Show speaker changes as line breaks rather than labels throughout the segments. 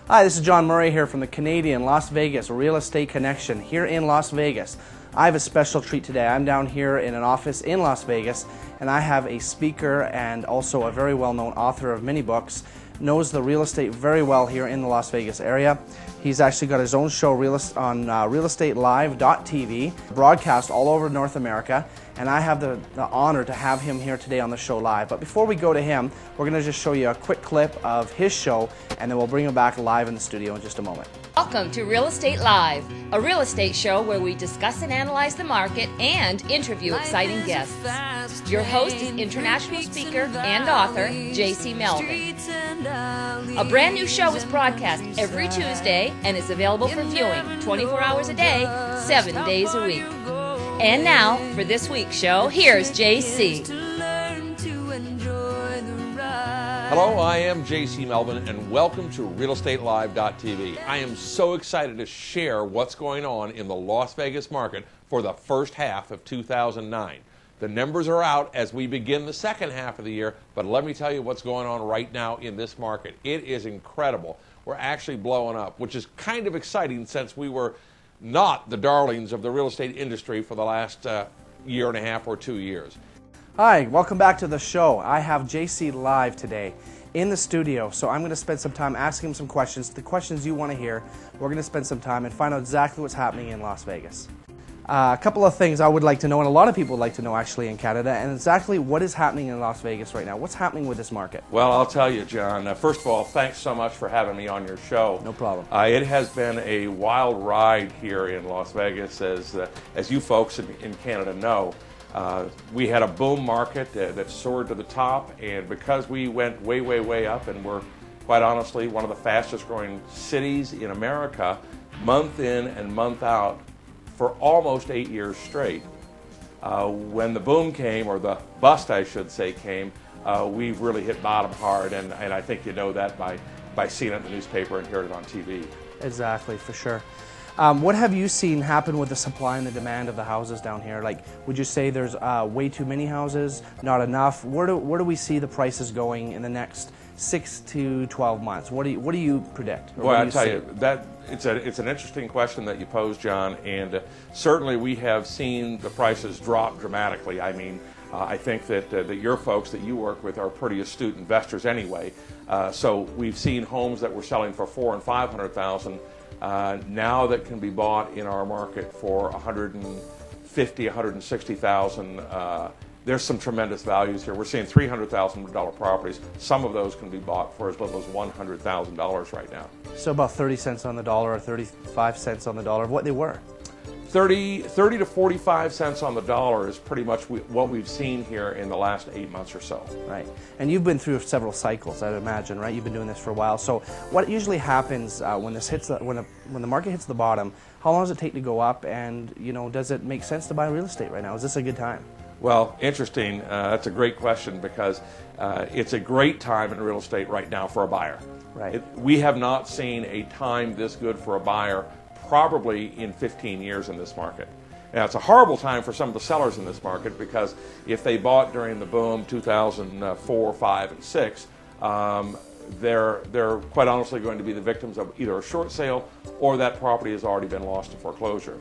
Hi, this is Jon Murray here from the Canadian Las Vegas Real Estate Connection here in Las Vegas. I have a special treat today. I'm down here in an office in Las Vegas, and I have a speaker and also a very well-known author of many books, knows the real estate very well here in the Las Vegas area. He's actually got his own show on realstatelive.tv, broadcast all over North America, and I have the honor to have him here today on the show live. But before we go to him, we're going to just show you a quick clip of his show, and then we'll bring him back live in the studio in just a moment.
Welcome to Real Estate Live, a real estate show where we discuss and analyze the market and interview exciting guests. Your host is international speaker and author JC Melvin. A brand new show is broadcast every Tuesday and is available for viewing 24 hours a day, 7 days a week. And now, for this week's show, here's JC.
Hello, I am JC Melvin, and welcome to realstatelive.tv. I am so excited to share what's going on in the Las Vegas market for the first half of 2009. The numbers are out as we begin the second half of the year, but let me tell you what's going on right now in this market. It is incredible. We're actually blowing up, which is kind of exciting since we were not the darlings of the real estate industry for the last year and a half or 2 years.
Hi, welcome back to the show. I have JC live today in the studio, so I'm going to spend some time asking him some questions, the questions you want to hear. We're going to spend some time and find out exactly what's happening in Las Vegas. A couple of things I would like to know, and a lot of people would like to know actually in Canada, and exactly what is happening in Las Vegas right now. What's happening with this market?
Well, I'll tell you, John. First of all, thanks so much for having me on your show.
No problem.
It has been a wild ride here in Las Vegas, as you folks in Canada know. We had a boom market that soared to the top, and because we went way, way, way up, and we're quite honestly one of the fastest growing cities in America, month in and month out, for almost 8 years straight. When the boom came, or the bust I should say came, we've really hit bottom hard, and I think you know that by seeing it in the newspaper and hearing it on TV.
Exactly, for sure. What have you seen happen with the supply and the demand of the houses down here? Like, would you say there's way too many houses, not enough? Where do we see the prices going in the next 6 to 12 months? What do you predict?
Well, I tell you that it's an interesting question that you pose, John, and certainly we have seen the prices drop dramatically. I mean, I think that your folks that you work with are pretty astute investors anyway. So we've seen homes that were selling for $400,000 and $500,000 now that can be bought in our market for $150,000, $160,000. There's some tremendous values here. We're seeing $300,000 properties. Some of those can be bought for as little as $100,000 right now.
So about 30 cents on the dollar or 35 cents on the dollar of what they were.
30 to 45 cents on the dollar is pretty much what we've seen here in the last 8 months or so.
Right. And you've been through several cycles, I'd imagine, right? You've been doing this for a while. So what usually happens when the market hits the bottom, how long does it take to go up, and does it make sense to buy real estate right now? Is this a good time?
Well, interesting. That's a great question because it's a great time in real estate right now for a buyer.
Right.
We have not seen a time this good for a buyer probably in 15 years in this market. Now, it's a horrible time for some of the sellers in this market because if they bought during the boom 2004, 5, and 6, they're quite honestly going to be the victims of either a short sale or that property has already been lost to foreclosure.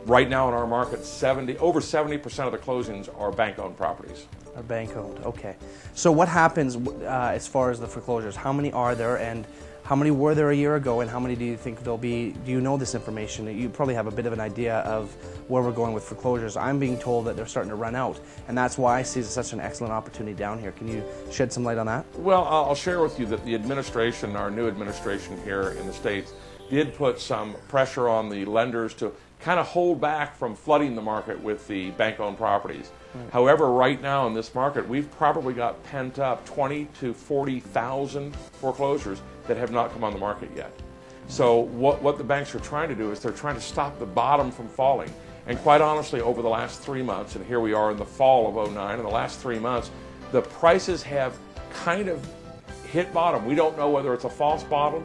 Right now in our market, over 70% of the closings are bank-owned properties.
Are bank-owned, okay. So what happens as far as the foreclosures? How many are there, and how many were there a year ago, and how many do you think there'll be? Do you know this information? You probably have a bit of an idea of where we're going with foreclosures. I'm being told that they're starting to run out, and that's why I see such an excellent opportunity down here. Can you shed some light on that?
Well, I'll share with you that the administration, our new administration here in the States, did put some pressure on the lenders to kind of hold back from flooding the market with the bank-owned properties. Right. However, right now in this market, we've probably got pent up 20 to 40,000 foreclosures that have not come on the market yet. So what the banks are trying to do is they're trying to stop the bottom from falling. And quite honestly, over the last 3 months, and here we are in the fall of '09, in the last 3 months, the prices have kind of hit bottom. We don't know whether it's a false bottom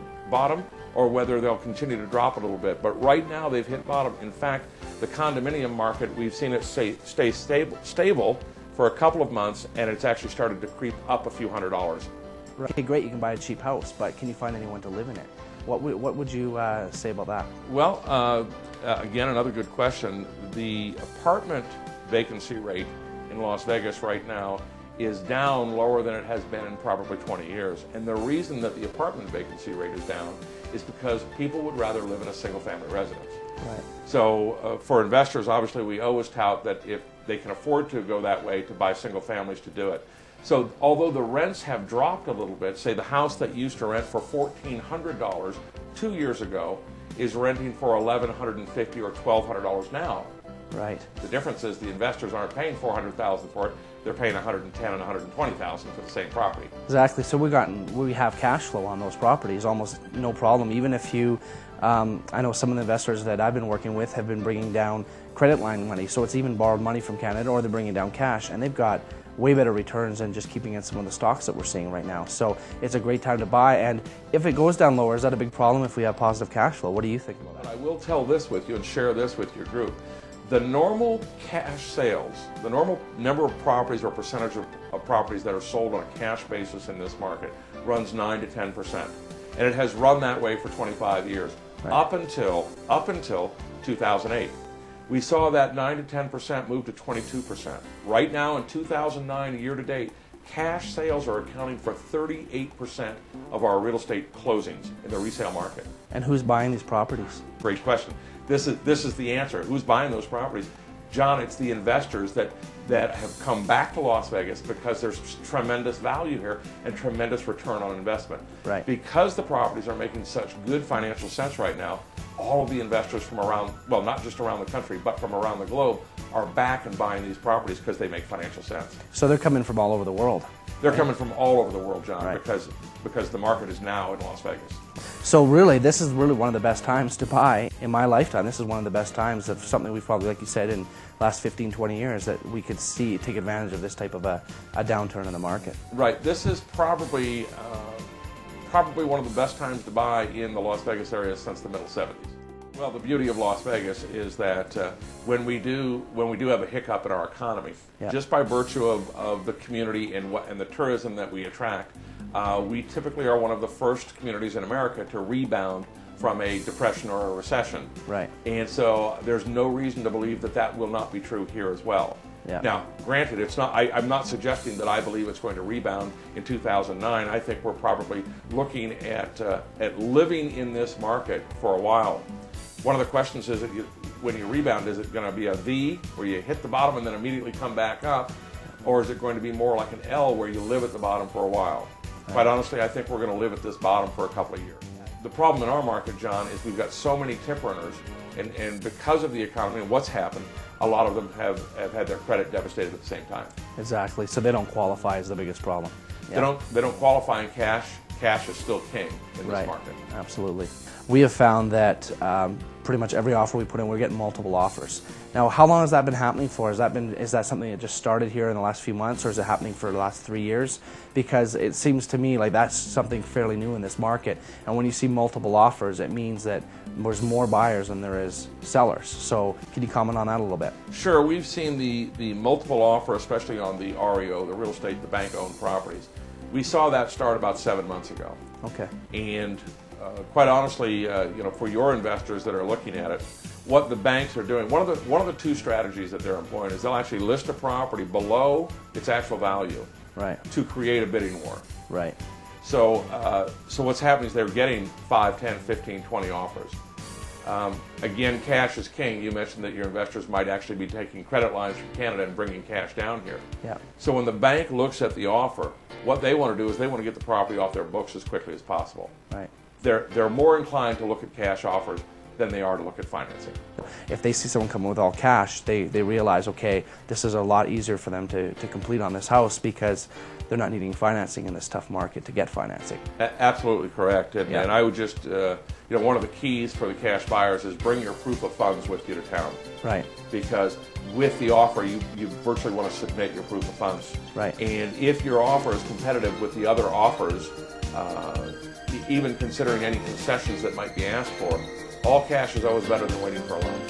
or whether they'll continue to drop a little bit. But right now they've hit bottom. In fact, the condominium market, we've seen it stay stable for a couple of months, and it's actually started to creep up a few $100s.
Okay, great, you can buy a cheap house, but can you find anyone to live in it? What would you say about that?
Well, again, another good question. The apartment vacancy rate in Las Vegas right now is down lower than it has been in probably 20 years. And the reason that the apartment vacancy rate is down is because people would rather live in a single-family residence.
Right.
So for investors, obviously, we always tout that if they can afford to go that way, to buy single families to do it. So although the rents have dropped a little bit, say the house that used to rent for $1,400 2 years ago is renting for $1,150 or $1,200 now.
Right.
The difference is the investors aren't paying $400,000 for it; they're paying $110,000 and $120,000 for the same property.
Exactly. So we have cash flow on those properties, almost no problem. Even if you, I know some of the investors that I've been working with have been bringing down credit line money, so it's even borrowed money from Canada, or they're bringing down cash, and they've got way better returns than just keeping in some of the stocks that we're seeing right now. So it's a great time to buy, and if it goes down lower, is that a big problem if we have positive cash flow? What do you think about that?
I will tell this with you and share this with your group. The normal cash sales, the normal number of properties or percentage of properties that are sold on a cash basis in this market runs 9 to 10%. And it has run that way for 25 years,
right,
up until 2008. We saw that 9 to 10% move to 22%. Right now in 2009, year to date, cash sales are accounting for 38% of our real estate closings in the resale market.
And who's buying these properties?
Great question. This is the answer. Who's buying those properties? John, it's the investors that have come back to Las Vegas because there's tremendous value here and tremendous return on investment.
Right.
Because the properties are making such good financial sense right now, all of the investors from around, well, not just around the country, but from around the globe are back and buying these properties because they make financial sense.
So they're coming from all over the world.
They're coming from all over the world, John,
right,
because the market is now in Las Vegas.
So really, this is really one of the best times to buy in my lifetime. This is one of the best times of something we've probably, like you said, in the last 15, 20 years that we could take advantage of this type of a downturn in the market.
Right. This is probably one of the best times to buy in the Las Vegas area since the middle 70s. Well, the beauty of Las Vegas is that when we do have a hiccup in our economy,
yeah,
just by virtue of the community and the tourism that we attract, we typically are one of the first communities in America to rebound from a depression or a recession.
Right.
And so there's no reason to believe that will not be true here as well.
Yeah.
Now, granted, it's not. I'm not suggesting that I believe it's going to rebound in 2009. I think we're probably looking at living in this market for a while. One of the questions is, when you rebound, is it going to be a V where you hit the bottom and then immediately come back up, or is it going to be more like an L where you live at the bottom for a while? Right. Quite honestly, I think we're going to live at this bottom for a couple of years. The problem in our market, John, is we've got so many tip earners, and because of the economy and what's happened, a lot of them have had their credit devastated at the same time.
Exactly. So they don't qualify is the biggest problem. Yeah.
They don't qualify in cash. Cash is still king in this
right,
market.
Absolutely. We have found that pretty much every offer we put in, we're getting multiple offers. Now, how long has that been happening for? Is that something that just started here in the last few months, or is it happening for the last 3 years? Because it seems to me like that's something fairly new in this market. And when you see multiple offers, it means that there's more buyers than there is sellers. So can you comment on that a little bit?
Sure. We've seen the multiple offer, especially on the REO, the real estate, the bank-owned properties. We saw that start about 7 months ago.
Okay.
And quite honestly, for your investors that are looking at it, what the banks are doing, one of the two strategies that they're employing is they'll actually list a property below its actual value,
right,
to create a bidding war.
Right.
So what's happening is they're getting 5, 10, 15, 20 offers. Again, cash is king. You mentioned that your investors might actually be taking credit lines from Canada and bringing cash down here.
Yeah.
So when the bank looks at the offer, what they want to do is they want to get the property off their books as quickly as possible.
Right.
They're more inclined to look at cash offers than they are to look at financing.
If they see someone coming with all cash, they realize, okay, this is a lot easier for them to complete on this house because they're not needing financing in this tough market to get financing.
Absolutely correct. And,
yeah,
and I would just, one of the keys for the cash buyers is bring your proof of funds with you to town.
Right.
Because with the offer, you virtually want to submit your proof of funds.
Right.
And if your offer is competitive with the other offers, even considering any concessions that might be asked for, all cash is always better than waiting for a loan.